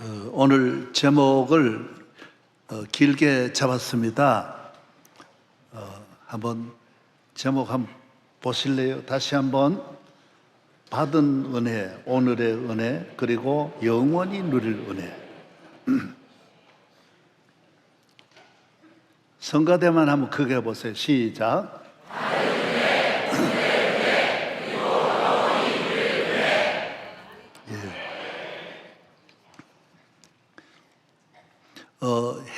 오늘 제목을 길게 잡았습니다. 한번 제목 한번 보실래요? 다시 한번 받은 은혜, 오늘의 은혜, 그리고 영원히 누릴 은혜. 성가대만 한번 크게 해보세요. 시작.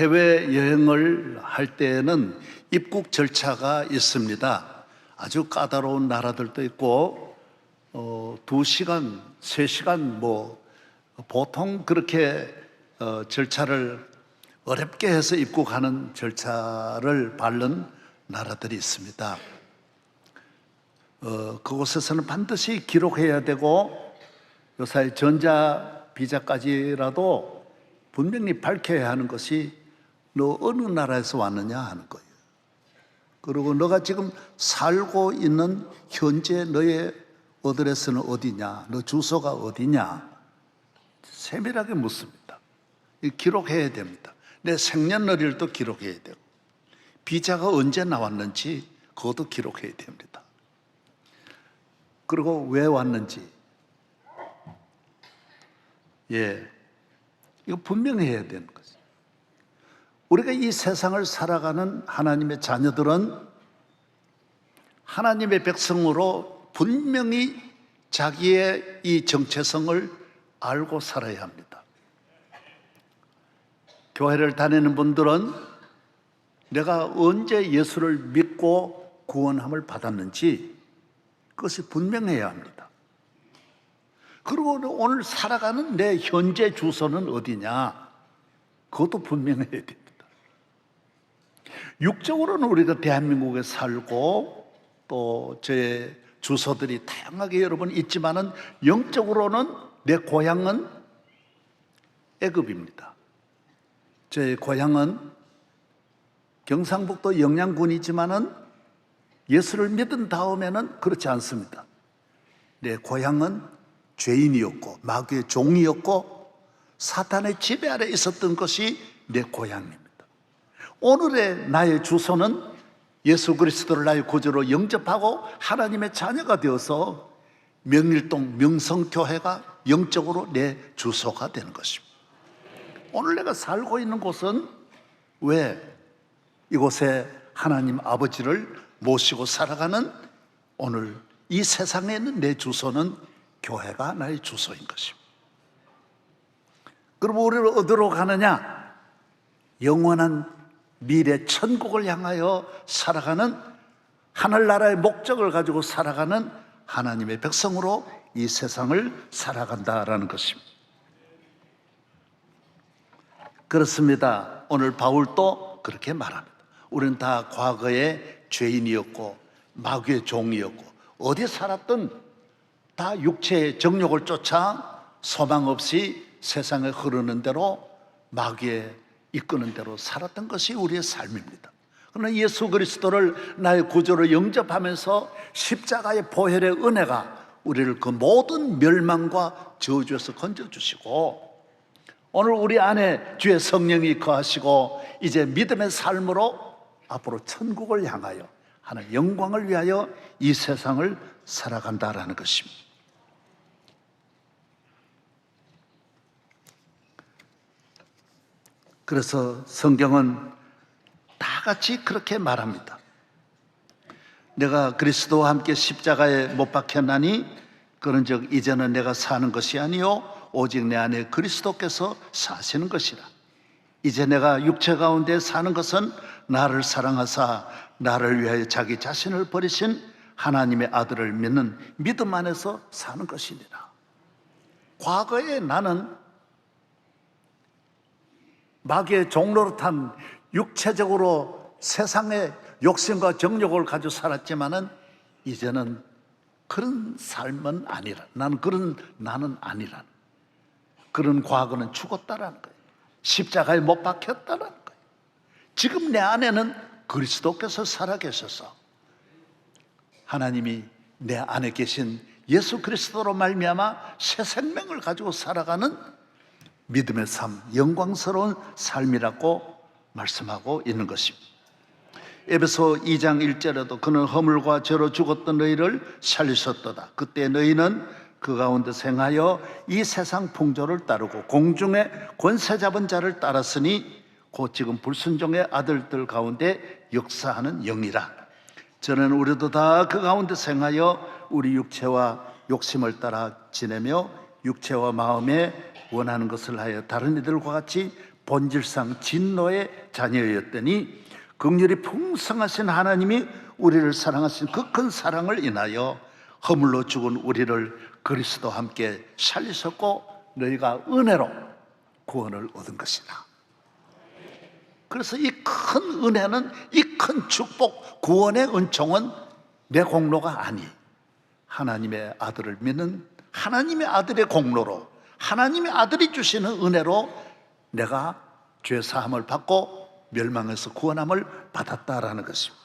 해외여행을 할 때에는 입국 절차가 있습니다. 아주 까다로운 나라들도 있고 2시간, 3시간 보통 그렇게 절차를 어렵게 해서 입국하는 절차를 밟는 나라들이 있습니다. 그곳에서는 반드시 기록해야 되고 요사이 전자 비자까지라도 분명히 밝혀야 하는 것이 너 어느 나라에서 왔느냐 하는 거예요. 그리고 너가 지금 살고 있는 현재 너의 어드레스는 어디냐, 너 주소가 어디냐, 세밀하게 묻습니다. 기록해야 됩니다. 내 생년월일도 기록해야 되고 비자가 언제 나왔는지 그것도 기록해야 됩니다. 그리고 왜 왔는지, 이거 분명히 해야 되는 거죠. 우리가 이 세상을 살아가는 하나님의 자녀들은 하나님의 백성으로 분명히 자기의 이 정체성을 알고 살아야 합니다. 교회를 다니는 분들은 내가 언제 예수를 믿고 구원함을 받았는지 그것이 분명해야 합니다. 그리고 오늘 살아가는 내 현재 주소는 어디냐, 그것도 분명해야 됩니다. 육적으로는 우리가 대한민국에 살고 또 제 주소들이 다양하게 여러분 있지만은 영적으로는 내 고향은 애굽입니다. 제 고향은 경상북도 영양군이지만은 예수를 믿은 다음에는 그렇지 않습니다. 내 고향은 죄인이었고 마귀의 종이었고 사탄의 지배 아래 있었던 것이 내 고향입니다. 오늘의 나의 주소는 예수 그리스도를 나의 구주로 영접하고 하나님의 자녀가 되어서 명일동 명성교회가 영적으로 내 주소가 되는 것입니다. 오늘 내가 살고 있는 곳은 왜 이곳에 하나님 아버지를 모시고 살아가는 오늘 이 세상에 있는 내 주소는 교회가 나의 주소인 것입니다. 그럼 우리를 어디로 가느냐? 영원한 미래 천국을 향하여 살아가는 하늘나라의 목적을 가지고 살아가는 하나님의 백성으로 이 세상을 살아간다라는 것입니다. 그렇습니다. 오늘 바울도 그렇게 말합니다. 우리는 다 과거에 죄인이었고 마귀의 종이었고 어디 살았든 다 육체의 정욕을 쫓아 소망 없이 세상에 흐르는 대로 마귀의 이끄는 대로 살았던 것이 우리의 삶입니다. 그러나 예수 그리스도를 나의 구주로 영접하면서 십자가의 보혈의 은혜가 우리를 그 모든 멸망과 저주에서 건져주시고 오늘 우리 안에 주의 성령이 거하시고 이제 믿음의 삶으로 앞으로 천국을 향하여 하나님의 영광을 위하여 이 세상을 살아간다라는 것입니다. 그래서 성경은 다 같이 그렇게 말합니다. 내가 그리스도와 함께 십자가에 못 박혔나니 그런즉 이제는 내가 사는 것이 아니요 오직 내 안에 그리스도께서 사시는 것이라. 이제 내가 육체 가운데 사는 것은 나를 사랑하사 나를 위하여 자기 자신을 버리신 하나님의 아들을 믿는 믿음 안에서 사는 것이니라. 과거에 나는 마귀의 종로로 탄 육체적으로 세상의 욕심과 정욕을 가지고 살았지만은 이제는 그런 삶은 아니라, 나는 아니라, 그런 과거는 죽었다라는 거예요. 십자가에 못 박혔다라는 거예요. 지금 내 안에는 그리스도께서 살아계셔서 하나님이 내 안에 계신 예수 그리스도로 말미암아 새 생명을 가지고 살아가는 믿음의 삶, 영광스러운 삶이라고 말씀하고 있는 것입니다. 에베소 2장 1절에도 그는 허물과 죄로 죽었던 너희를 살리셨도다. 그때 너희는 그 가운데 생하여 이 세상 풍조를 따르고 공중의 권세 잡은 자를 따랐으니 곧 지금 불순종의 아들들 가운데 역사하는 영이라. 저는 우리도 다 그 가운데 생하여 우리 육체와 욕심을 따라 지내며 육체와 마음에 원하는 것을 하여 다른 이들과 같이 본질상 진노의 자녀였더니 긍휼이 풍성하신 하나님이 우리를 사랑하신 그 큰 사랑을 인하여 허물로 죽은 우리를 그리스도와 함께 살리셨고 너희가 은혜로 구원을 얻은 것이다. 그래서 이 큰 은혜는, 이 큰 축복, 구원의 은총은 내 공로가 아니, 하나님의 아들을 믿는 하나님의 아들의 공로로, 하나님의 아들이 주시는 은혜로 내가 죄 사함을 받고 멸망에서 구원함을 받았다라는 것입니다.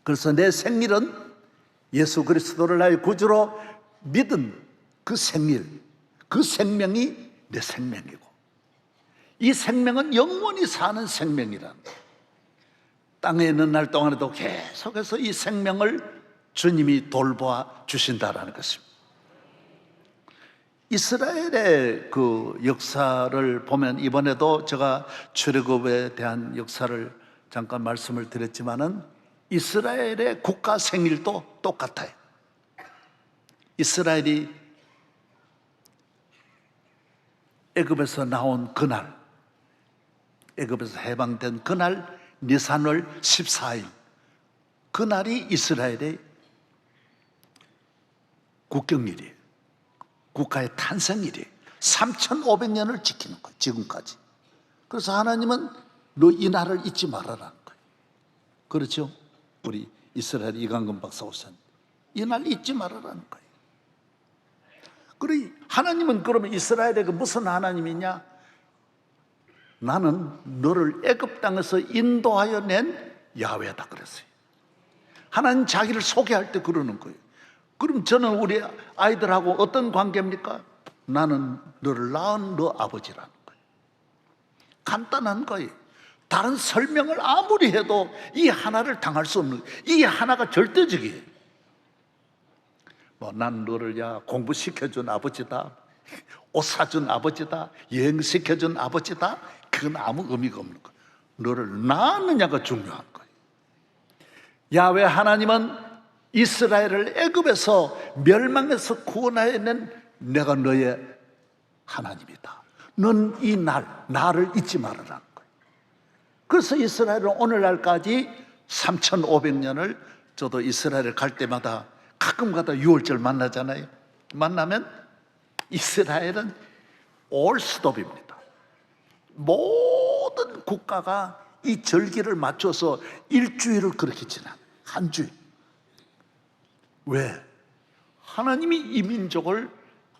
그래서 내 생일은 예수 그리스도를 나의 구주로 믿은 그 생일, 그 생명이 내 생명이고, 이 생명은 영원히 사는 생명이라는 거예요. 땅에 있는 날 동안에도 계속해서 이 생명을 주님이 돌보아 주신다라는 것입니다. 이스라엘의 그 역사를 보면, 이번에도 제가 출애굽에 대한 역사를 잠깐 말씀을 드렸지만은 이스라엘의 국가 생일도 똑같아요. 이스라엘이 애굽에서 나온 그날, 애굽에서 해방된 그날 니산월 14일, 그날이 이스라엘의 국경일이에요. 국가의 탄생일이에요. 3,500년을 지키는 거예요, 지금까지. 그래서 하나님은 너 이 날을 잊지 말아라는 거예요. 그렇죠? 우리 이스라엘 이강근 박사 오선 이 날 잊지 말아라는 거예요. 그래, 하나님은 그러면 이스라엘에게 무슨 하나님이냐? 나는 너를 애굽 땅에서 인도하여 낸 야훼다 그랬어요. 하나님 자기를 소개할 때 그러는 거예요. 그럼 저는 우리 아이들하고 어떤 관계입니까? 나는 너를 낳은 너 아버지라는 거예요. 간단한 거예요. 다른 설명을 아무리 해도 이 하나를 당할 수 없는 거예요. 이 하나가 절대적이에요. 난 너를 공부시켜준 아버지다, 옷 사준 아버지다, 여행시켜준 아버지다, 그건 아무 의미가 없는 거예요. 너를 낳았느냐가 중요한 거예요. 야훼 하나님은 이스라엘을 애굽에서 멸망에서 구원하여 낸 내가 너의 하나님이다. 넌 이 나를 잊지 말아라는 거예요. 그래서 이스라엘은 오늘날까지 3,500년을, 저도 이스라엘 갈 때마다 가끔가다 6월절 만나잖아요. 만나면 이스라엘은 올스톱입니다. 모든 국가가 이 절기를 맞춰서 일주일을 그렇게 지나, 한 주일. 왜? 하나님이 이 민족을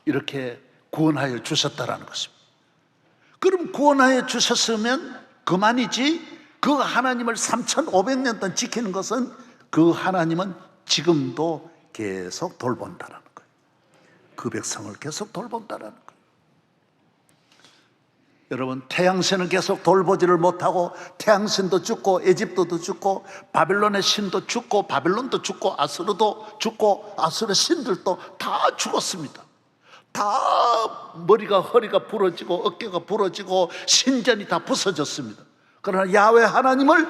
이렇게 구원하여 주셨다라는 것입니다. 그럼 구원하여 주셨으면 그만이지, 그 하나님을 3,500년 동안 지키는 것은 그 하나님은 지금도 계속 돌본다라는 거예요. 그 백성을 계속 돌본다라는 거예요. 여러분, 태양신은 계속 돌보지를 못하고 태양신도 죽고 에집트도 죽고 바벨론의 신도 죽고 바벨론도 죽고 아수르도 죽고 아수르 신들도 다 죽었습니다. 다 머리가, 허리가 부러지고 어깨가 부러지고 신전이 다 부서졌습니다. 그러나 야훼 하나님을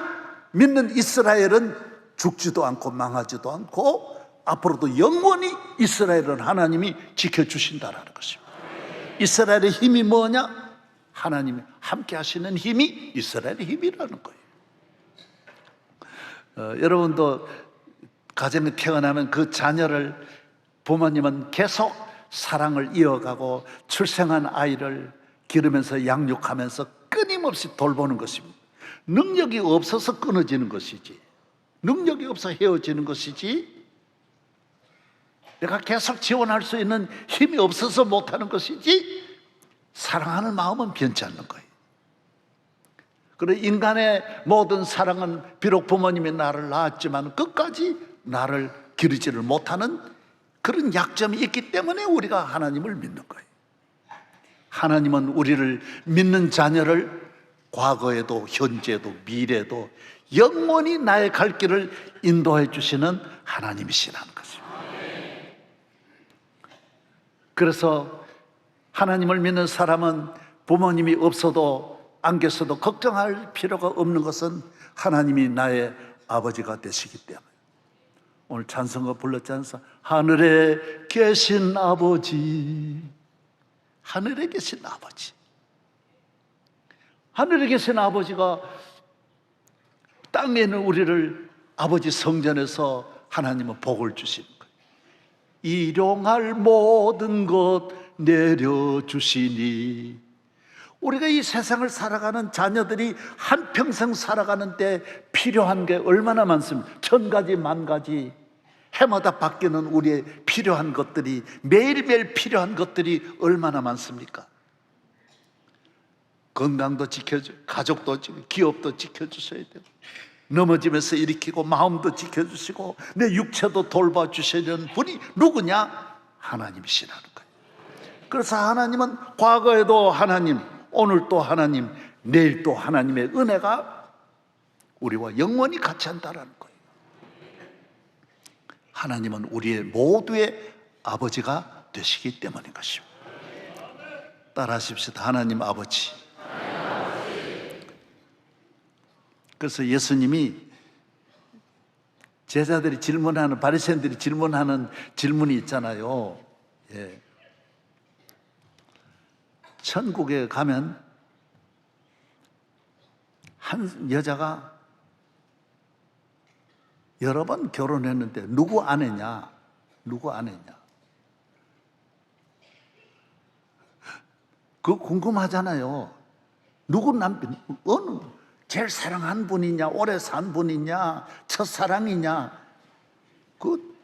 믿는 이스라엘은 죽지도 않고 망하지도 않고 앞으로도 영원히 이스라엘은 하나님이 지켜주신다라는 것입니다. 이스라엘의 힘이 뭐냐? 하나님이 함께 하시는 힘이 이스라엘의 힘이라는 거예요. 여러분도 가정에 태어나면 그 자녀를 부모님은 계속 사랑을 이어가고 출생한 아이를 기르면서 양육하면서 끊임없이 돌보는 것입니다. 능력이 없어서 끊어지는 것이지, 능력이 없어 헤어지는 것이지, 내가 계속 지원할 수 있는 힘이 없어서 못하는 것이지, 사랑하는 마음은 변치 않는 거예요. 그래, 인간의 모든 사랑은 비록 부모님이 나를 낳았지만 끝까지 나를 기르지를 못하는 그런 약점이 있기 때문에 우리가 하나님을 믿는 거예요. 하나님은 우리를 믿는 자녀를 과거에도 현재도 미래도 영원히 나의 갈 길을 인도해 주시는 하나님이시라는 것입니다. 그래서 하나님을 믿는 사람은 부모님이 없어도 안 계셔도 걱정할 필요가 없는 것은 하나님이 나의 아버지가 되시기 때문에. 오늘 찬송가 불렀지 않습니까? 하늘에 계신 아버지, 하늘에 계신 아버지. 하늘에 계신 아버지가 땅에 있는 우리를 아버지 성전에서 하나님은 복을 주시는 거예요. 일용할 모든 것 내려주시니. 우리가 이 세상을 살아가는 자녀들이 한평생 살아가는데 필요한 게 얼마나 많습니까? 1000가지 만가지 해마다 바뀌는 우리의 필요한 것들이, 매일매일 필요한 것들이 얼마나 많습니까? 건강도 지켜줘, 가족도 지켜줘, 기업도 지켜주셔야 되고, 넘어지면서 일으키고 마음도 지켜주시고 내 육체도 돌봐주시는 분이 누구냐? 하나님이시라는 거예요. 그래서 하나님은 과거에도 하나님, 오늘 또 하나님, 내일 또 하나님의 은혜가 우리와 영원히 같이 한다는 거예요. 하나님은 우리의 모두의 아버지가 되시기 때문인 것입니다. 따라하십시다. 하나님 아버지. 그래서 예수님이 제자들이 질문하는, 바리새인들이 질문하는 질문이 있잖아요. 예. 천국에 가면 한 여자가 여러 번 결혼했는데 누구 아내냐? 누구 아내냐? 그거 궁금하잖아요. 누구 남편, 어느 제일 사랑한 분이냐, 오래 산 분이냐, 첫사랑이냐, 그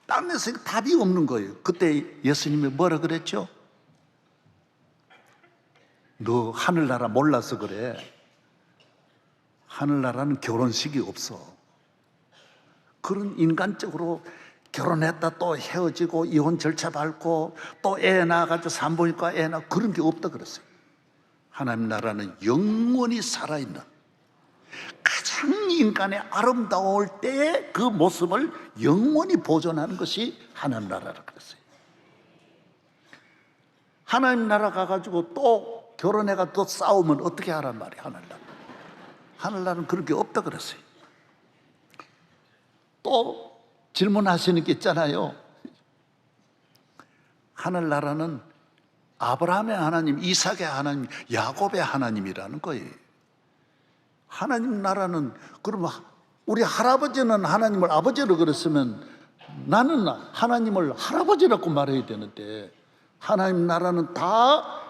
땅에서 답이 없는 거예요. 그때 예수님이 뭐라 그랬죠? 너 하늘나라 몰라서 그래. 하늘나라는 결혼식이 없어. 그런 인간적으로 결혼했다 또 헤어지고 이혼 절차 밟고 또 애 낳아가지고 산부인과 애 낳고 그런 게 없다 그랬어요. 하나님 나라는 영원히 살아있는, 가장 인간의 아름다울 때의 그 모습을 영원히 보존하는 것이 하나님 나라라고 그랬어요. 하나님 나라 가가지고 또 결혼해가 또 싸우면 어떻게 하란 말이에요. 하늘나라. 하늘나라는 그런 게 없다 그랬어요. 또 질문하시는 게 있잖아요. 하늘나라는 아브라함의 하나님, 이삭의 하나님, 야곱의 하나님이라는 거예요. 하나님 나라는, 그러면 우리 할아버지는 하나님을 아버지로 그랬으면 나는 하나님을 할아버지라고 말해야 되는데, 하나님 나라는 다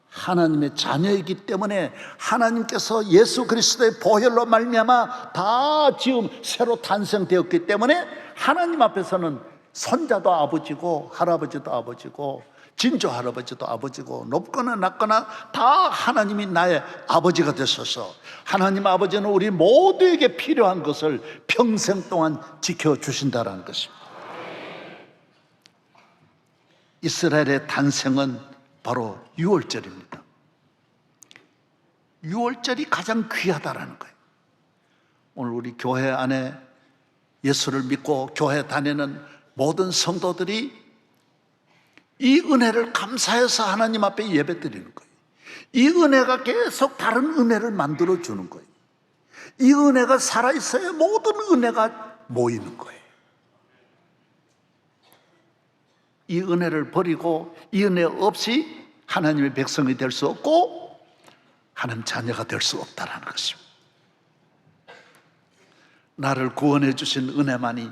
하나님의 자녀이기 때문에 하나님께서 예수 그리스도의 보혈로 말미암아 다 지금 새로 탄생되었기 때문에 하나님 앞에서는 손자도 아버지고 할아버지도 아버지고 진조 할아버지도 아버지고, 높거나 낮거나 다 하나님이 나의 아버지가 되셔서 하나님 아버지는 우리 모두에게 필요한 것을 평생 동안 지켜주신다는 것입니다. 이스라엘의 탄생은 바로 유월절입니다. 유월절이 가장 귀하다라는 거예요. 오늘 우리 교회 안에 예수를 믿고 교회 다니는 모든 성도들이 이 은혜를 감사해서 하나님 앞에 예배 드리는 거예요. 이 은혜가 계속 다른 은혜를 만들어 주는 거예요. 이 은혜가 살아있어야 모든 은혜가 모이는 거예요. 이 은혜를 버리고 이 은혜 없이 하나님의 백성이 될 수 없고 하나님 자녀가 될 수 없다는 것입니다. 나를 구원해 주신 은혜만이,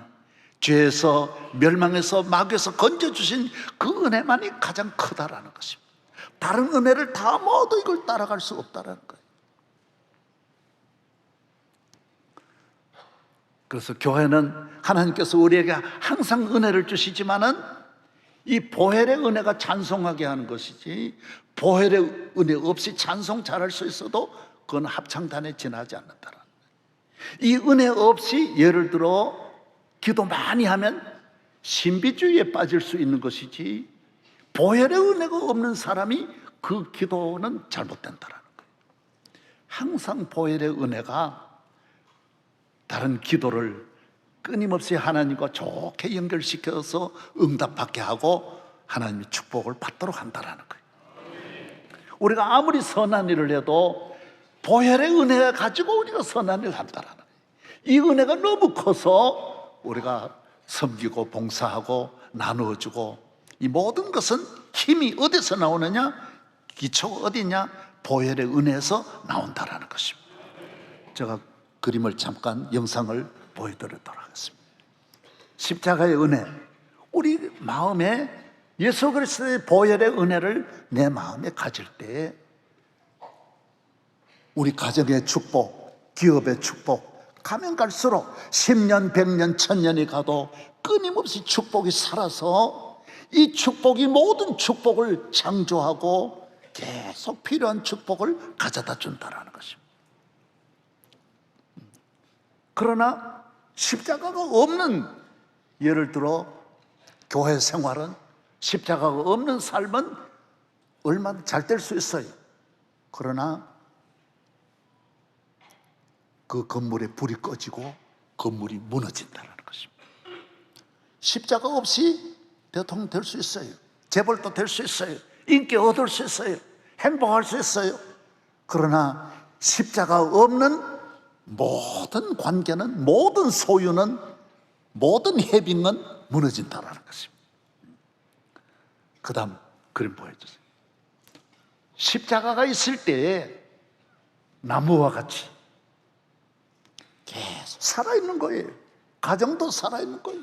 죄에서 멸망해서 마귀에서 건져주신 그 은혜만이 가장 크다라는 것입니다. 다른 은혜를 다 모두 이걸 따라갈 수 없다라는 거예요. 그래서 교회는 하나님께서 우리에게 항상 은혜를 주시지만은 이 보혈의 은혜가 찬송하게 하는 것이지, 보혈의 은혜 없이 찬송 잘할 수 있어도 그건 합창단에 지나지 않는다라는 거예요. 이 은혜 없이 예를 들어 기도 많이 하면 신비주의에 빠질 수 있는 것이지, 보혈의 은혜가 없는 사람이 그 기도는 잘못된다라는 거예요. 항상 보혈의 은혜가 다른 기도를 끊임없이 하나님과 좋게 연결시켜서 응답받게 하고 하나님의 축복을 받도록 한다라는 거예요. 우리가 아무리 선한 일을 해도 보혈의 은혜가 가지고 우리가 선한 일을 한다라는 거예요. 이 은혜가 너무 커서 우리가 섬기고 봉사하고 나누어주고, 이 모든 것은 힘이 어디서 나오느냐? 기초가 어디냐? 보혈의 은혜에서 나온다라는 것입니다. 제가 그림을 잠깐 영상을 보여드리도록 하겠습니다. 십자가의 은혜, 우리 마음에 예수 그리스도의 보혈의 은혜를 내 마음에 가질 때 우리 가정의 축복, 기업의 축복, 가면 갈수록 10년, 100년, 1000년이 가도 끊임없이 축복이 살아서 이 축복이 모든 축복을 창조하고 계속 필요한 축복을 가져다 준다는 것입니다. 그러나 십자가가 없는, 예를 들어 교회 생활은, 십자가가 없는 삶은 얼마나 잘 될 수 있어요. 그러나 그 건물에 불이 꺼지고 건물이 무너진다는 것입니다. 십자가 없이 대통령 될 수 있어요. 재벌도 될 수 있어요. 인기 얻을 수 있어요. 행복할 수 있어요. 그러나 십자가 없는 모든 관계는, 모든 소유는, 모든 해빙은 무너진다는 것입니다. 그 다음 그림 보여주세요. 십자가가 있을 때에 나무와 같이 계속 살아있는 거예요. 가정도 살아있는 거예요.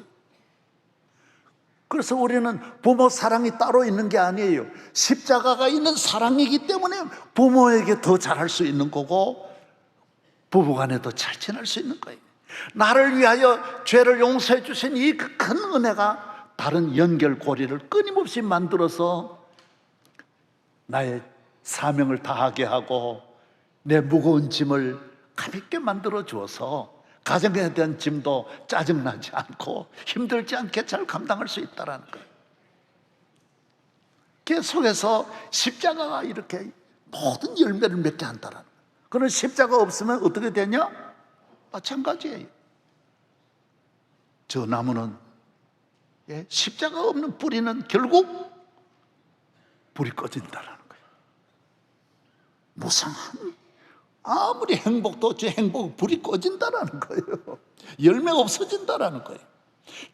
그래서 우리는 부모 사랑이 따로 있는 게 아니에요. 십자가가 있는 사랑이기 때문에 부모에게 더 잘할 수 있는 거고, 부부간에도 잘 지낼 수 있는 거예요. 나를 위하여 죄를 용서해 주신 이 큰 은혜가 다른 연결고리를 끊임없이 만들어서 나의 사명을 다하게 하고 내 무거운 짐을 가볍게 만들어 주어서 가정에 대한 짐도 짜증나지 않고 힘들지 않게 잘 감당할 수 있다는 거예요. 계속해서 십자가가 이렇게 모든 열매를 맺게 한다는 거예요. 그런 십자가 없으면 어떻게 되냐? 마찬가지예요. 저 나무는, 십자가 없는 뿌리는 결국 불이 꺼진다는 거예요. 무상한, 아무리 행복도 저 행복 불이 꺼진다는 거예요. 열매가 없어진다는 거예요.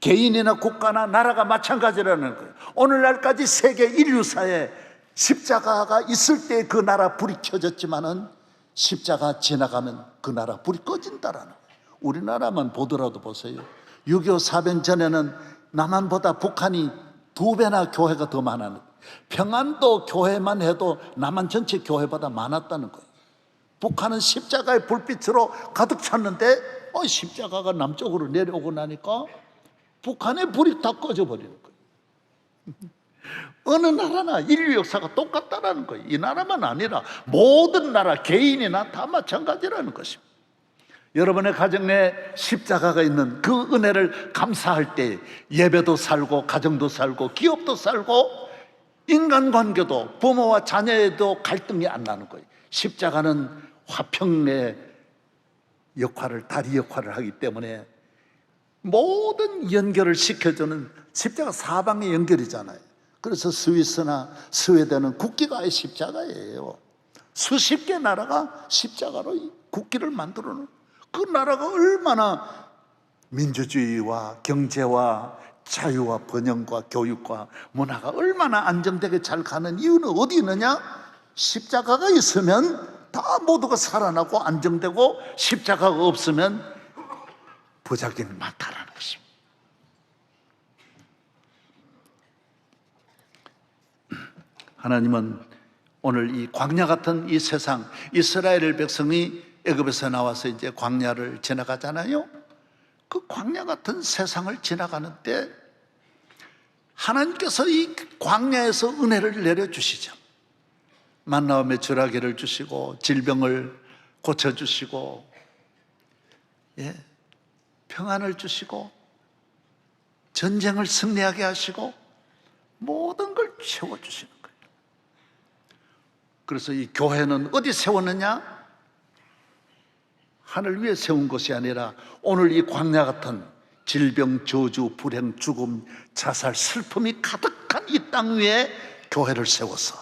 개인이나 국가나 나라가 마찬가지라는 거예요. 오늘날까지 세계 인류사에 십자가가 있을 때 그 나라 불이 켜졌지만은 십자가 지나가면 그 나라 불이 꺼진다라는 거예요. 우리나라만 보더라도 보세요. 6.25 사변 전에는 남한보다 북한이 2배나 교회가 더 많았는데, 평안도 교회만 해도 남한 전체 교회보다 많았다는 거예요. 북한은 십자가의 불빛으로 가득 찼는데 십자가가 남쪽으로 내려오고 나니까 북한의 불이 다 꺼져버리는 거예요. 어느 나라나 인류 역사가 똑같다라는 거예요. 이 나라만 아니라 모든 나라, 개인이나 다 마찬가지라는 것입니다. 여러분의 가정 내에 십자가가 있는 그 은혜를 감사할 때 예배도 살고 가정도 살고 기업도 살고 인간관계도, 부모와 자녀에도 갈등이 안 나는 거예요. 십자가는 화평의 역할을, 다리 역할을 하기 때문에 모든 연결을 시켜주는, 십자가 사방의 연결이잖아요. 그래서 스위스나 스웨덴은 국기가 아예 십자가예요. 수십 개 나라가 십자가로 국기를 만들어 놓은, 그 나라가 얼마나 민주주의와 경제와 자유와 번영과 교육과 문화가 얼마나 안정되게 잘 가는 이유는 어디 있느냐? 십자가가 있으면 다 모두가 살아나고 안정되고, 십자가가 없으면 부작용이 많다라는 것입니다. 하나님은 오늘 이 광야 같은 이 세상, 이스라엘 백성이 애굽에서 나와서 이제 광야를 지나가잖아요. 그 광야 같은 세상을 지나가는 때 하나님께서 이 광야에서 은혜를 내려주시죠. 만나와 메추라기를 주시고 질병을 고쳐주시고, 평안을 주시고 전쟁을 승리하게 하시고 모든 걸 채워주시는 거예요. 그래서 이 교회는 어디 세웠느냐? 하늘 위에 세운 것이 아니라 오늘 이 광야 같은 질병, 저주, 불행, 죽음, 자살, 슬픔이 가득한 이 땅 위에 교회를 세워서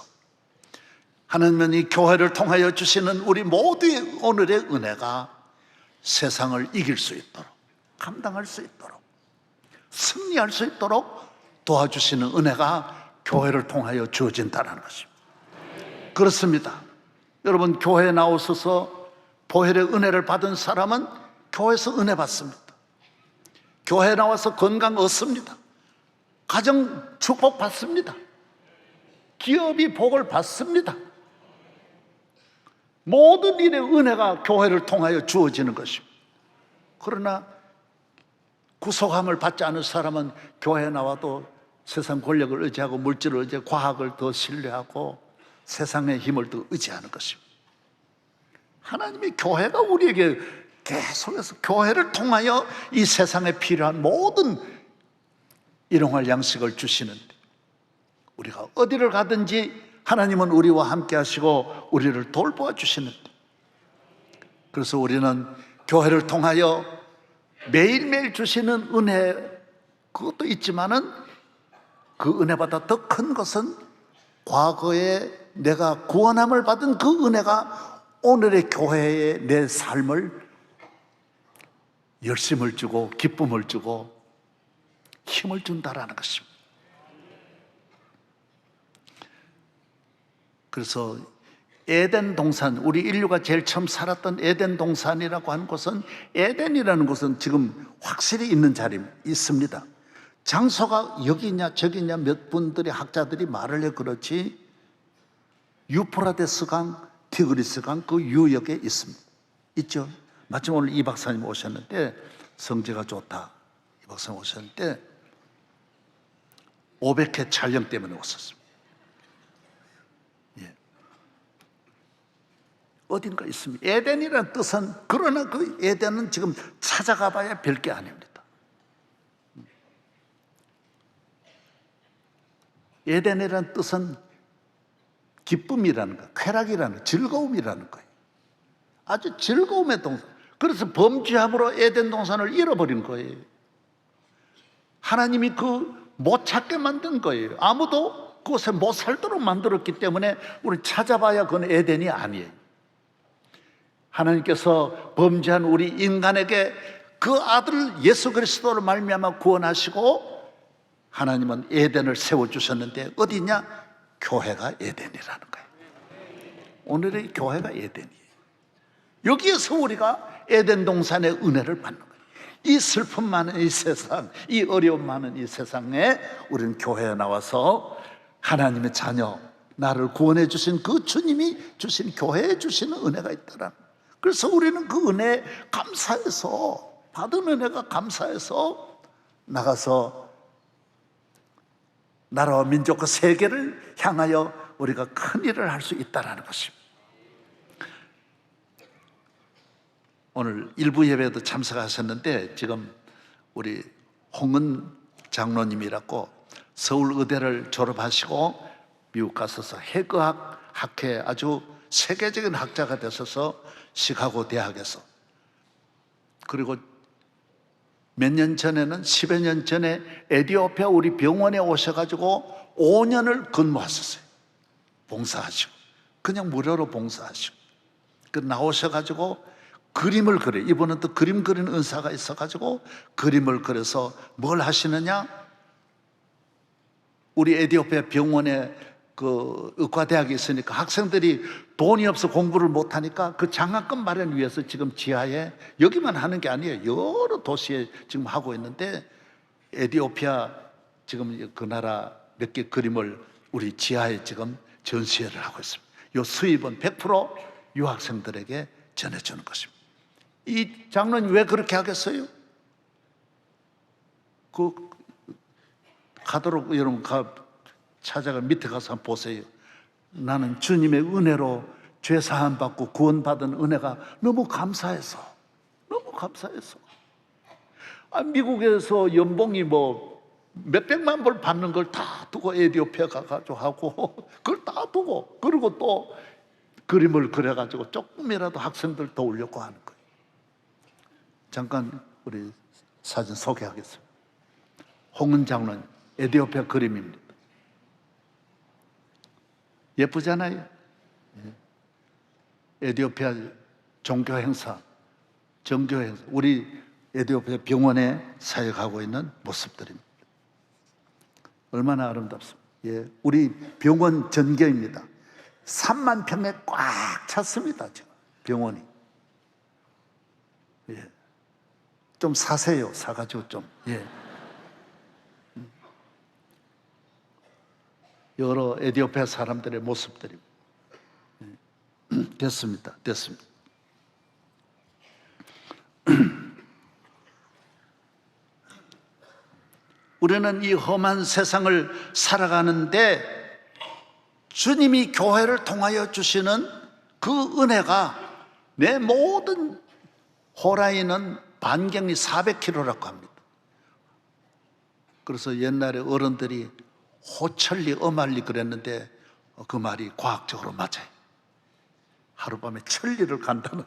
하나님은 이 교회를 통하여 주시는 우리 모두의 오늘의 은혜가 세상을 이길 수 있도록, 감당할 수 있도록, 승리할 수 있도록 도와주시는 은혜가 교회를 통하여 주어진다는 것입니다. 그렇습니다. 여러분, 교회에 나오셔서 보혈의 은혜를 받은 사람은 교회에서 은혜 받습니다. 교회에 나와서 건강 얻습니다. 가정 축복 받습니다. 기업이 복을 받습니다. 모든 일의 은혜가 교회를 통하여 주어지는 것입니다. 그러나 구속함을 받지 않은 사람은 교회에 나와도 세상 권력을 의지하고 물질을 의지하고 과학을 더 신뢰하고 세상의 힘을 더 의지하는 것입니다. 하나님의 교회가 우리에게 계속해서 교회를 통하여 이 세상에 필요한 모든 일용할 양식을 주시는데, 우리가 어디를 가든지 하나님은 우리와 함께 하시고 우리를 돌보아 주시는데, 그래서 우리는 교회를 통하여 매일매일 주시는 은혜, 그것도 있지만은 그 은혜보다 더 큰 것은 과거에 내가 구원함을 받은 그 은혜가 오늘의 교회에 내 삶을 열심을 주고 기쁨을 주고 힘을 준다라는 것입니다. 그래서 에덴 동산, 우리 인류가 제일 처음 살았던 에덴 동산이라고 하는 곳은, 에덴이라는 곳은 지금 확실히 있는 자리에 있습니다. 장소가 여기냐 저기냐 몇 분들이 학자들이 말을 해 그렇지, 유프라데스강, 티그리스강 그 유역에 있습니다. 있죠? 마침 오늘 이 박사님 오셨는데, 성재가 좋다 이 박사님 오셨는데 500회 촬영 때문에 오셨습니다. 예. 어딘가 있습니다. 에덴이라는 뜻은, 그러나 그 에덴은 지금 찾아가 봐야 별 게 아닙니다. 에덴이라는 뜻은 기쁨이라는 거, 쾌락이라는 거, 즐거움이라는 거예요. 아주 즐거움의 동산. 그래서 범죄함으로 에덴 동산을 잃어버린 거예요. 하나님이 그 못 찾게 만든 거예요. 아무도 그곳에 못 살도록 만들었기 때문에 우리 찾아봐야 그건 에덴이 아니에요. 하나님께서 범죄한 우리 인간에게 그 아들 예수 그리스도를 말미암아 구원하시고 하나님은 에덴을 세워주셨는데, 어디냐? 교회가 에덴이라는 거예요. 오늘의 교회가 에덴이에요. 여기에서 우리가 에덴 동산의 은혜를 받는 거예요. 이 슬픔 많은 이 세상, 이 어려움 많은 이 세상에 우리는 교회에 나와서 하나님의 자녀, 나를 구원해 주신 그 주님이 주신, 교회에 주시는 은혜가 있더라. 그래서 우리는 그 은혜에 감사해서, 받은 은혜가 감사해서 나가서 나라와 민족과 세계를 향하여 우리가 큰 일을 할 수 있다는 것입니다. 오늘 일부 예배에도 참석하셨는데, 지금 우리 홍은 장로님이라고 서울의대를 졸업하시고 미국 가셔서 해거학 학회 아주 세계적인 학자가 되셔서 시카고 대학에서, 그리고 몇 년 전에는 10여 년 전에 에티오피아 우리 병원에 오셔가지고 5년을 근무하셨어요. 봉사하시고, 그냥 무료로 봉사하시고, 그 나오셔가지고 그림을 그려요. 이번은 또 그림 그리는 은사가 있어가지고 그림을 그려서 뭘 하시느냐? 우리 에티오피아 병원에 그 의과대학이 있으니까 학생들이 돈이 없어 공부를 못하니까 그 장학금 마련 위해서 지금 지하에, 여기만 하는 게 아니에요, 여러 도시에 지금 하고 있는데, 에티오피아 지금 그 나라 몇 개 그림을 우리 지하에 지금 전시회를 하고 있습니다. 이 수입은 100% 유학생들에게 전해주는 것입니다. 이 장로님 왜 그렇게 하겠어요? 그 가도록 여러분 찾아가 밑에 가서 한번 보세요. 나는 주님의 은혜로 죄 사함 받고 구원받은 은혜가 너무 감사해서, 너무 감사해서. 미국에서 연봉이 뭐 몇백만 불 받는 걸 다 두고 에티오피아 가가지고 하고 그걸 다 두고 그리고 또 그림을 그려가지고 조금이라도 학생들 도우려고 하는 거예요. 잠깐 우리 사진 소개하겠습니다. 홍은장로는 에티오피아 그림입니다. 예쁘잖아요. 에티오피아 종교 행사, 정교 행사, 우리 에티오피아 병원에 사역하고 있는 모습들입니다. 얼마나 아름답습니까? 예, 우리 병원 전경입니다. 3만 평에 꽉 찼습니다. 지금 병원이. 예, 좀 사세요. 사가지고 좀. 예. 여러 에티오피아 사람들의 모습들이 됐습니다. 됐습니다. 우리는 이 험한 세상을 살아가는데 주님이 교회를 통하여 주시는 그 은혜가 내 모든 호라이는 반경이 400km라고 합니다. 그래서 옛날에 어른들이 호천리 어말리 그랬는데 그 말이 과학적으로 맞아요. 하룻밤에 천리를 간다는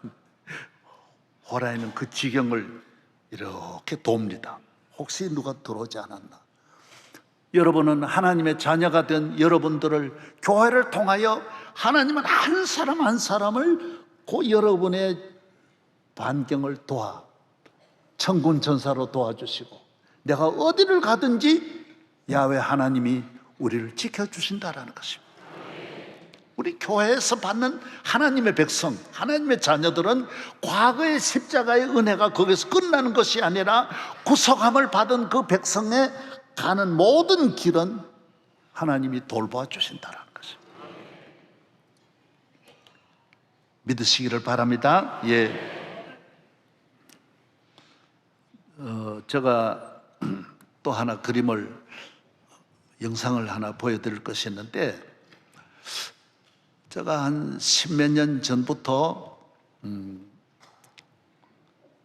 호라이는 그 지경을 이렇게 돕니다. 혹시 누가 들어오지 않았나? 여러분은 하나님의 자녀가 된 여러분들을 교회를 통하여 하나님은 한 사람 한 사람을 그 여러분의 반경을 도와 천군 천사로 도와주시고 내가 어디를 가든지 야훼 하나님이 우리를 지켜주신다라는 것입니다. 우리 교회에서 받는 하나님의 백성, 하나님의 자녀들은 과거의 십자가의 은혜가 거기서 끝나는 것이 아니라 구속함을 받은 그 백성에 가는 모든 길은 하나님이 돌보아 주신다는 것입니다. 믿으시기를 바랍니다. 예. 제가 또 하나 그림을 영상을 하나 보여드릴 것이 있는데 제가 한 10몇 년 전부터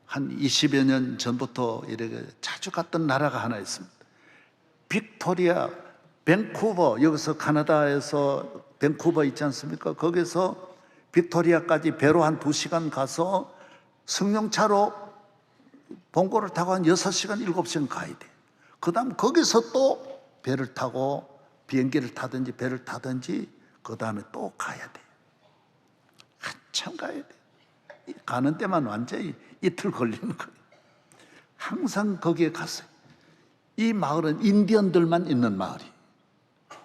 한 20여 년 전부터 이렇게 자주 갔던 나라가 하나 있습니다. 빅토리아, 밴쿠버, 여기서 카나다에서 밴쿠버 있지 않습니까? 거기서 빅토리아까지 배로 한 2시간 가서 승용차로 봉고를 타고 한 6시간, 7시간 가야 돼. 그 다음 거기서 또 배를 타고 비행기를 타든지 배를 타든지 그 다음에 또 가야 돼. 한참 가야 돼. 가는 데만 완전히 이틀 걸리는 거예요. 항상 거기에 갔어요. 이 마을은 인디언들만 있는 마을이에요.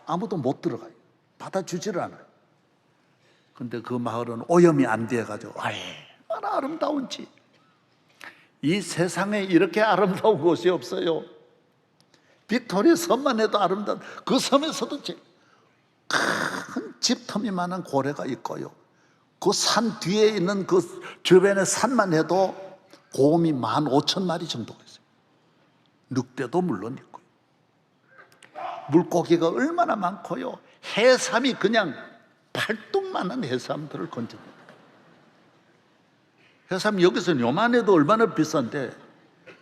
아무도 못 들어가요. 받아주지를 않아요. 근데 그 마을은 오염이 안 돼가지고 얼마나 아름다운지. 이 세상에 이렇게 아름다운 곳이 없어요. 빅토리아 섬만 해도 아름다운, 그 섬에서도 큰 집터미만한 고래가 있고요. 그 산 뒤에 있는 그 주변의 산만 해도 곰이 15,000마리 정도가 있어요. 늑대도 물론 있고요. 물고기가 얼마나 많고요. 해삼이 그냥 팔뚝만한 해삼들을 건져냅니다. 해삼 여기서 요만해도 얼마나 비싼데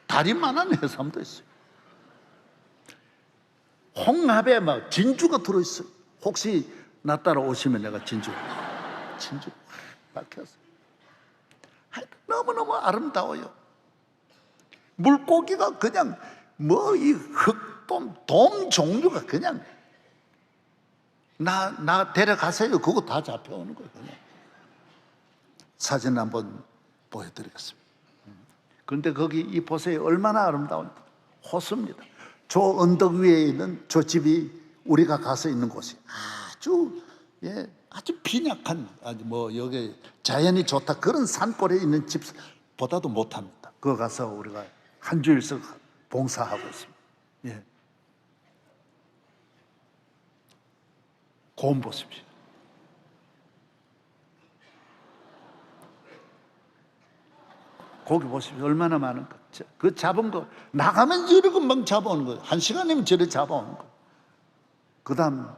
다리만한 해삼도 있어요. 홍합에 막 진주가 들어있어요. 혹시 나 따라 오시면 내가 진주 밝혔어요. 너무너무 아름다워요. 물고기가 그냥 뭐 이 흑돔, 돔 종류가 그냥 나 데려가세요. 그거 다 잡혀오는 거예요. 그냥. 사진 한번 보여드리겠습니다. 그런데 거기 이 보세요. 얼마나 아름다운 호수입니다. 저 언덕 위에 있는 저 집이 우리가 가서 있는 곳이 아주 빈약한, 아주 뭐 여기 자연이 좋다 그런 산골에 있는 집보다도 못합니다. 그거 가서 우리가 한 주일서 봉사하고 있습니다. 예. 고음 보십시오. 고기 보십시오. 얼마나 많은 거. 그 잡은 거 나가면 이리 금방 잡아오는 거예요. 1시간이면 저리 잡아오는 거. 그 다음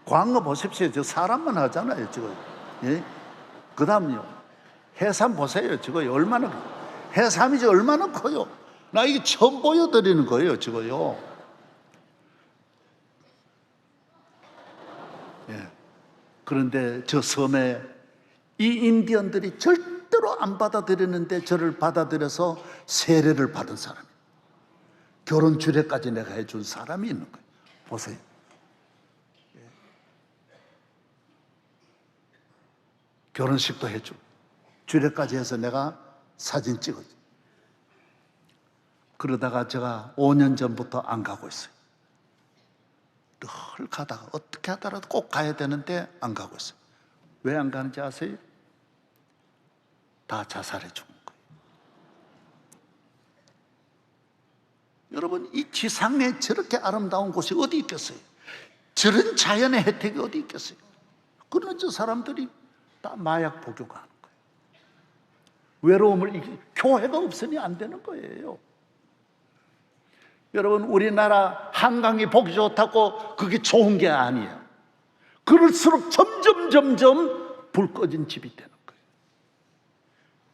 광어 보십시오. 저 사람만 하잖아요. 지금. 예? 그 다음요. 해삼 보세요. 지금 얼마나 해삼이 얼마나 커요. 나 이게 처음 보여드리는 거예요, 지금요. 예. 그런데 저 섬에 이 인디언들이 절대로 안 받아들였는데 저를 받아들여서 세례를 받은 사람이에요. 결혼 주례까지 내가 해준 사람이 있는 거예요. 보세요. 예. 결혼식도 해주고 주례까지 해서 내가 사진 찍었죠. 그러다가 제가 5년 전부터 안 가고 있어요. 늘 가다가 어떻게 하더라도 꼭 가야 되는데 안 가고 있어요. 왜 안 가는지 아세요? 다 자살해 죽은 거예요. 여러분, 이 지상에 저렇게 아름다운 곳이 어디 있겠어요? 저런 자연의 혜택이 어디 있겠어요? 그러나 저 사람들이 다 마약 복용하는 거예요. 외로움을 교회가 없으니 안 되는 거예요. 여러분, 우리나라 한강이 보기 좋다고 그게 좋은 게 아니에요. 그럴수록 점점 불 꺼진 집이 되는 거예요.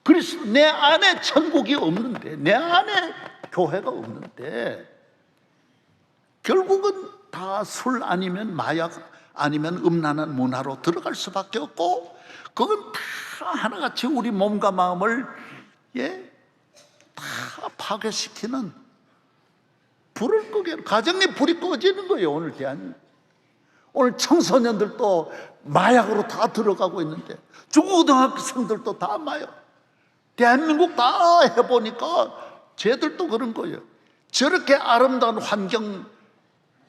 그래서 내 안에 천국이 없는데, 내 안에 교회가 없는데, 결국은 다 술 아니면 마약 아니면 음란한 문화로 들어갈 수밖에 없고, 그건 다 하나같이 우리 몸과 마음을 다 파괴시키는, 불을 끄게, 가정에 불이 꺼지는 거예요. 오늘 대한민국, 오늘 청소년들도 마약으로 다 들어가고 있는데, 중고등학생들도 다 마약. 대한민국 다 해보니까 쟤들도 그런 거예요. 저렇게 아름다운 환경,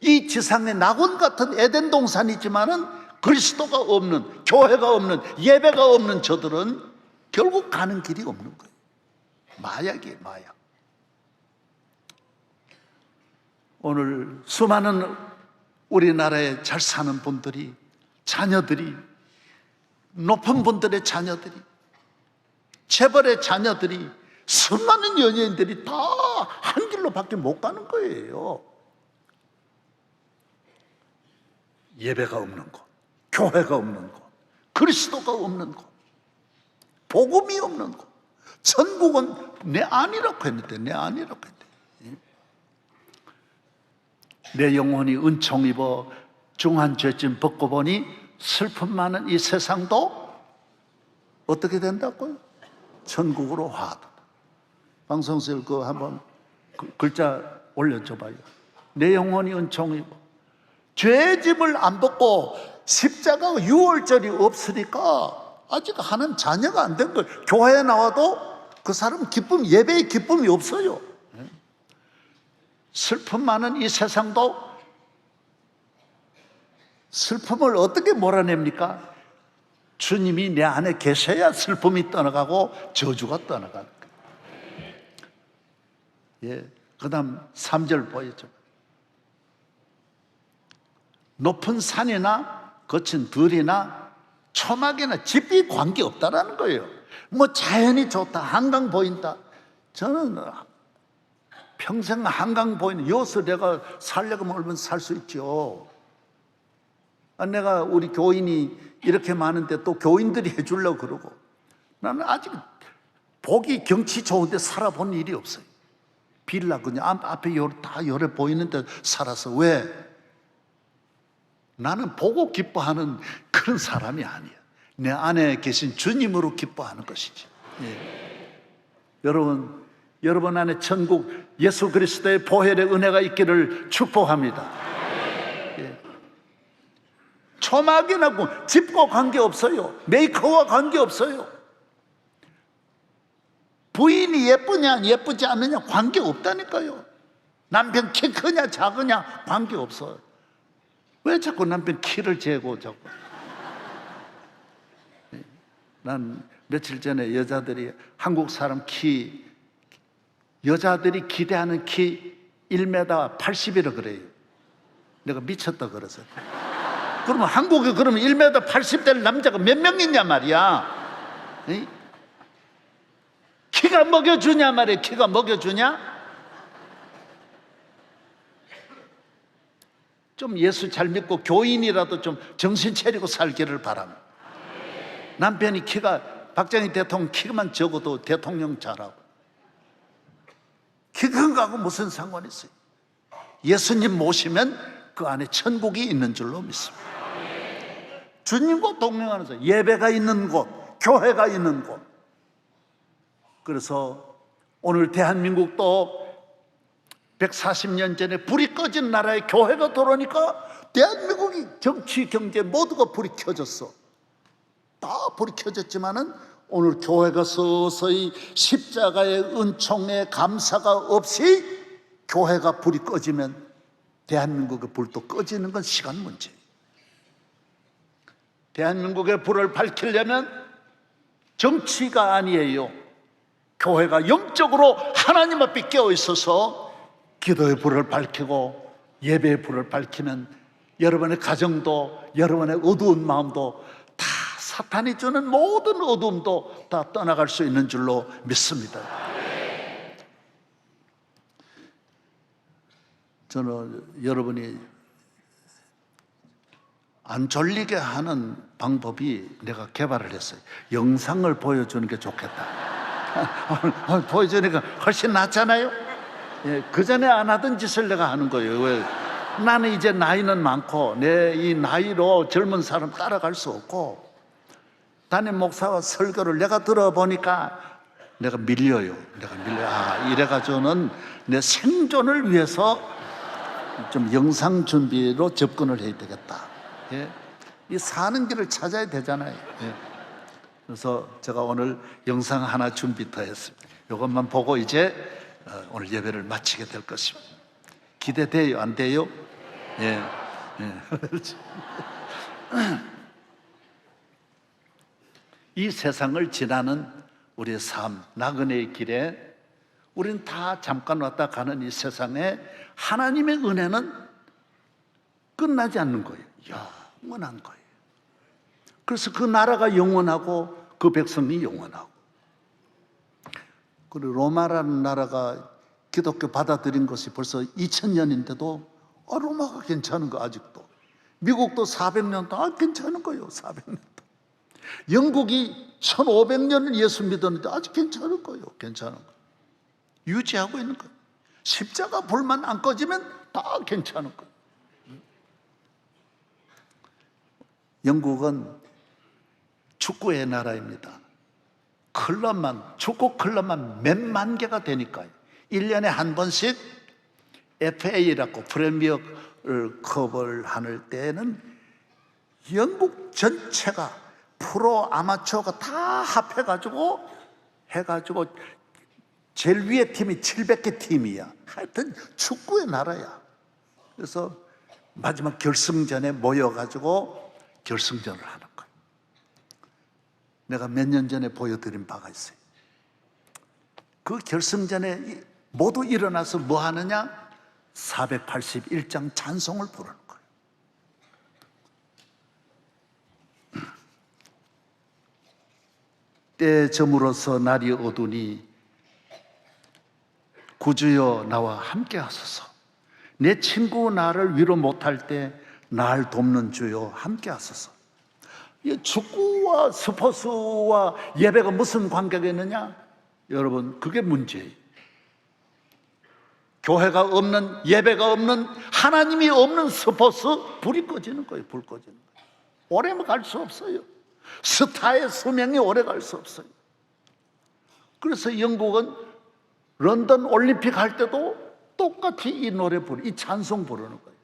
이 지상에 낙원 같은 에덴 동산이지만은 그리스도가 없는, 교회가 없는, 예배가 없는 저들은 결국 가는 길이 없는 거예요. 마약이에요, 마약. 오늘 수많은 우리나라에 잘 사는 분들이, 자녀들이, 높은 분들의 자녀들이, 재벌의 자녀들이, 수많은 연예인들이 다 한 길로밖에 못 가는 거예요. 예배가 없는 곳, 교회가 없는 곳, 그리스도가 없는 곳, 복음이 없는 곳, 천국은 내 안이라고 했는데, 내 안이라고 했는데, 내 영혼이 은총 입어 중한 죄짐 벗고 보니 슬픔 많은 이 세상도 어떻게 된다고요? 천국으로 화하다. 방송실 그 한번 글자 올려줘봐요. 내 영혼이 은총 입어, 죄짐을 안 벗고 십자가 유월절이 없으니까 아직 하는 자녀가 안 된 거예요. 교회에 나와도 그 사람 기쁨, 예배의 기쁨이 없어요. 슬픔 많은 이 세상도 슬픔을 어떻게 몰아냅니까? 주님이 내 안에 계셔야 슬픔이 떠나가고 저주가 떠나가는 거예요. 예, 그 다음 3절 보여줘. 높은 산이나 거친 들이나 초막이나 집이 관계없다라는 거예요. 뭐 자연이 좋다, 한강 보인다. 저는 평생 한강 보이는, 여기서 내가 살려고 하면 살 수 있죠. 내가 우리 교인이 이렇게 많은데 또 교인들이 해주려고 그러고, 나는 아직 보기 경치 좋은데 살아본 일이 없어요. 빌라 그냥 앞에 다 열에 보이는데 살아서. 왜? 나는 보고 기뻐하는 그런 사람이 아니야. 내 안에 계신 주님으로 기뻐하는 것이지. 예. 여러분 안에 천국 예수 그리스도의 보혈의 은혜가 있기를 축복합니다. 예. 초막이나 집과 관계없어요. 메이커와 관계없어요. 부인이 예쁘냐 예쁘지 않느냐 관계없다니까요. 남편 키 크냐 작으냐 관계없어요. 왜 자꾸 남편 키를 재고 자꾸. 난 며칠 전에 여자들이 한국 사람 여자들이 기대하는 키 1m 80이라 그래요. 내가 미쳤다 그래서. 그러면 한국에 그러면 1m 80 될 남자가 몇 명 있냐 말이야. 키가 먹여주냐 말이야. 키가 먹여주냐? 좀 예수 잘 믿고 교인이라도 좀 정신 차리고 살기를 바랍니다. 남편이 박정희 대통령 키만 적어도 대통령 잘하고, 키 큰 거하고 무슨 상관이 있어요? 예수님 모시면 그 안에 천국이 있는 줄로 믿습니다. 주님과 동행하는 자, 예배가 있는 곳, 교회가 있는 곳. 그래서 오늘 대한민국도 140년 전에 불이 꺼진 나라에 교회가 들어오니까 대한민국이 정치, 경제 모두가 불이 켜졌어. 다 불이 켜졌지만은 오늘 교회가 서서히 십자가의 은총의 감사가 없이 교회가 불이 꺼지면 대한민국의 불도 꺼지는 건 시간 문제예요. 대한민국의 불을 밝히려면 정치가 아니에요. 교회가 영적으로 하나님 앞에 깨어 있어서 기도의 불을 밝히고 예배의 불을 밝히면 여러분의 가정도, 여러분의 어두운 마음도 다 사탄이 주는 모든 어둠도 다 떠나갈 수 있는 줄로 믿습니다. 저는 여러분이 안 졸리게 하는 방법이 내가 개발을 했어요. 영상을 보여주는 게 좋겠다. 보여주니까 훨씬 낫잖아요. 예, 그 전에 안 하던 짓을 내가 하는 거예요. 왜? 나는 이제 나이는 많고 내 이 나이로 젊은 사람 따라갈 수 없고, 담임 목사와 설교를 내가 들어보니까 내가 밀려요. 이래가지고는 내 생존을 위해서 좀 영상 준비로 접근을 해야 되겠다. 예? 이 사는 길을 찾아야 되잖아요. 예. 그래서 제가 오늘 영상 하나 준비 더 했습니다. 이것만 보고 이제 오늘 예배를 마치게 될 것입니다. 기대돼요? 안 돼요? 예. 예. 이 세상을 지나는 우리의 삶, 나그네의 길에 우리는 다 잠깐 왔다 가는 이 세상에 하나님의 은혜는 끝나지 않는 거예요. 영원한 거예요. 그래서 그 나라가 영원하고 그 백성이 영원하고, 그리고 로마라는 나라가 기독교 받아들인 것이 벌써 2000년인데도 로마가 괜찮은 거 아직도. 미국도 400년 동안 괜찮은 거예요. 400년. 영국이 1500년을 예수 믿었는데 아직 괜찮은 거예요. 괜찮은 거. 유지하고 있는 거예요. 십자가 불만 안 꺼지면 다 괜찮은 거예요. 영국은 축구의 나라입니다. 축구 클럽만 몇만 개가 되니까요. 1년에 한 번씩 FA라고 프리미어 컵을 하는 때는 영국 전체가 프로 아마추어가 다 합해가지고 제일 위에 팀이 700개 팀이야. 하여튼 축구의 나라야. 그래서 마지막 결승전에 모여가지고 결승전을 하는 거예요. 내가 몇 년 전에 보여드린 바가 있어요. 그 결승전에 모두 일어나서 뭐 하느냐? 481장 찬송을 부르는 거예요. 때 저물어서 날이 어두니 구주여 나와 함께 하소서. 내 친구 나를 위로 못할 때 날 돕는 주여 함께 하소서. 축구와 스포츠와 예배가 무슨 관계가 있느냐? 여러분, 그게 문제예요. 교회가 없는, 예배가 없는, 하나님이 없는 스포츠, 불이 꺼지는 거예요. 불 꺼지는 거예요. 오래 갈 수 없어요. 스타의 수명이 오래 갈 수 없어요. 그래서 영국은 런던 올림픽 할 때도 똑같이 이 노래 이 찬송 부르는 거예요.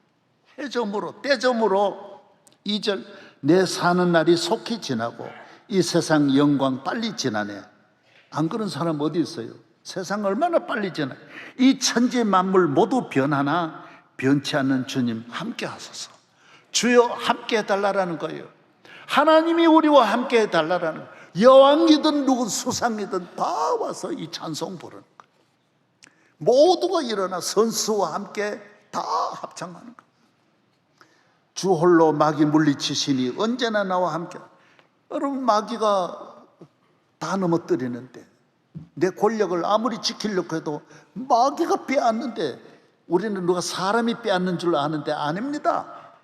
해저무로, 때저무로 2절, 내 사는 날이 속히 지나고 이 세상 영광 빨리 지나네. 안 그런 사람 어디 있어요? 세상 얼마나 빨리 지나. 이 천지 만물 모두 변하나 변치 않는 주님 함께 하소서. 주여 함께 해달라는 거예요. 하나님이 우리와 함께 해달라는 거예요. 여왕이든 누군 수상이든 다 와서 이 찬송 부르는 거예요. 모두가 일어나 선수와 함께 다 합창하는 거예요. 주 홀로 마귀 물리치시니 언제나 나와 함께. 여러분, 마귀가 다 넘어뜨리는데, 내 권력을 아무리 지키려고 해도 마귀가 빼앗는데, 우리는 누가 사람이 빼앗는 줄 아는데 아닙니다.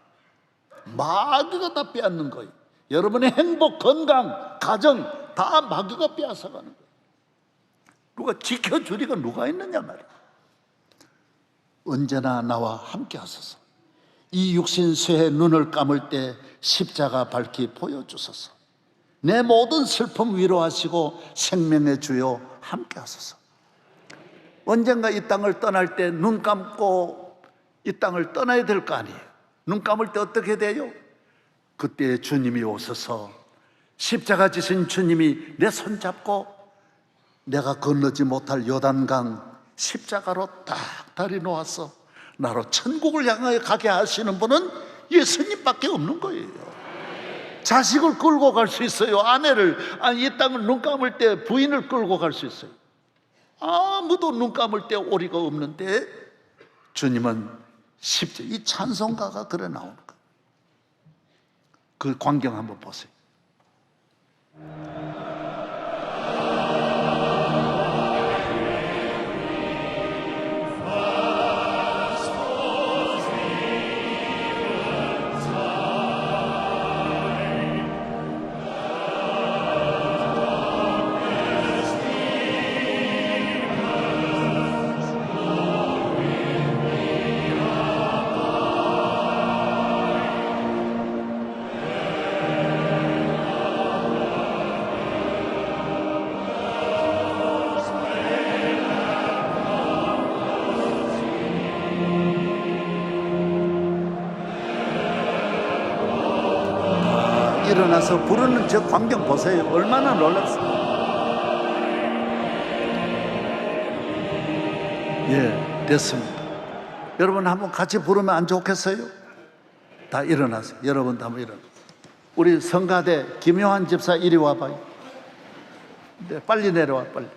마귀가 다 빼앗는 거예요. 여러분의 행복, 건강, 가정 다 마귀가 빼앗아가는 거예요. 누가 지켜주리가 누가 있느냐 말이에요. 언제나 나와 함께 하소서. 이 육신 쇠에 눈을 감을 때 십자가 밝히 보여주소서. 내 모든 슬픔 위로하시고 생명의 주여 함께 하소서. 언젠가 이 땅을 떠날 때 눈 감고 이 땅을 떠나야 될 거 아니에요. 눈 감을 때 어떻게 돼요? 그때 주님이 오셔서 십자가 지신 주님이 내 손 잡고 내가 건너지 못할 요단강 십자가로 딱 다리 놓아서 나로 천국을 향하여 가게 하시는 분은 예수님밖에 없는 거예요. 자식을 끌고 갈 수 있어요. 아내를, 이 땅을 눈 감을 때 부인을 끌고 갈 수 있어요. 아무도 눈 감을 때 오리가 없는데 주님은 이 찬송가가 그래 나오는 거예요. 그 광경 한번 보세요. 일어나서 부르는 저 광경 보세요. 얼마나 놀랍습니까? 예, 됐습니다. 여러분 한번 같이 부르면 안 좋겠어요? 다 일어나세요. 여러분도 한번 일어나세요. 우리 성가대 김효한 집사 이리 와봐요. 네, 빨리 내려와, 빨리.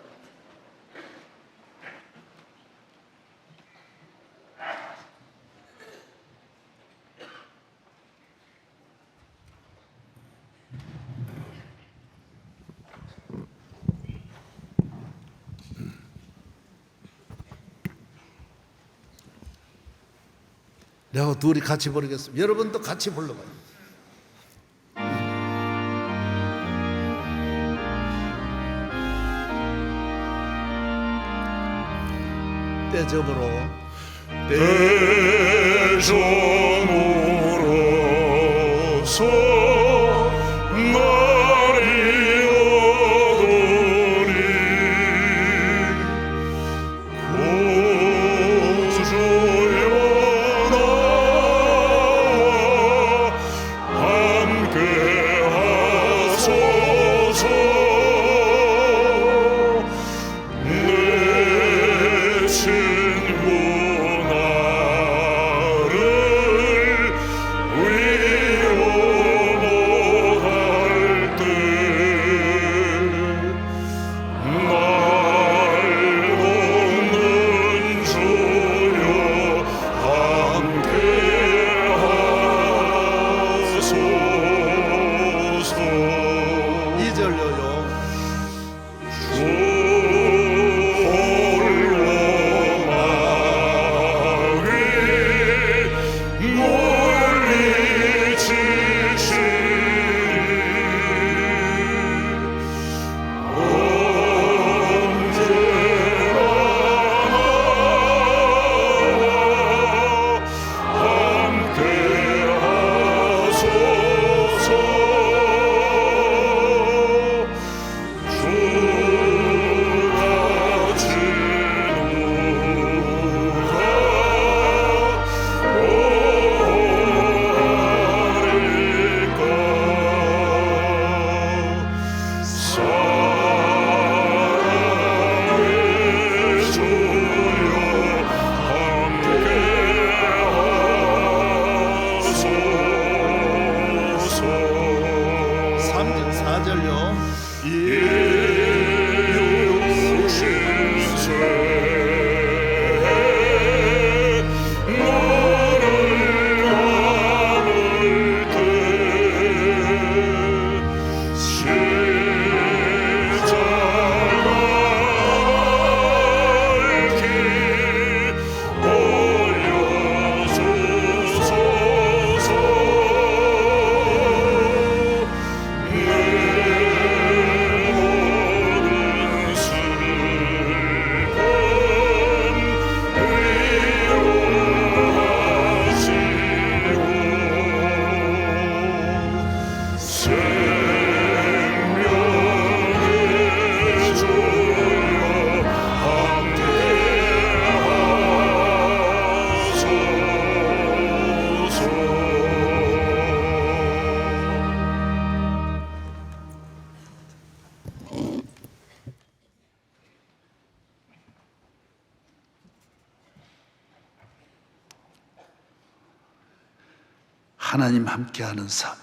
내가 둘이 같이 부르겠습니다. 여러분도 같이 불러봐요. 떼점으로 떼점으로서 날이 오더니 구주여 나와 함께 하소서. 내 친구 나를 위로 못할 때 날 돕는 주여 함께 하소서. 2절로요. 홀로 마귀 물리치시니 언제나 함께 하소서. 주같이 누가 오하리까. 사랑의 주여 함께 하소서. 3절, 4절요. 육신쇠 너를 감을 때 십자가 밝히 보여주소서. 내 하나님 함께하는 삶,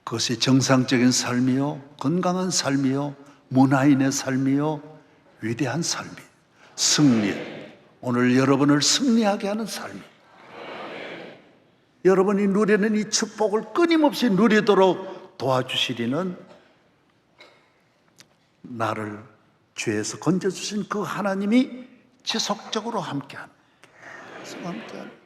그것이 정상적인 삶이요, 건강한 삶이요, 문화인의 삶이요, 위대한 삶이, 승리, 오늘 여러분을 승리하게 하는 삶이, 여러분이 누리는 이 축복을 끊임없이 누리도록 도와주시리는 나를 죄에서 건져주신 그 하나님이 지속적으로 함께하는, 계속 함께하는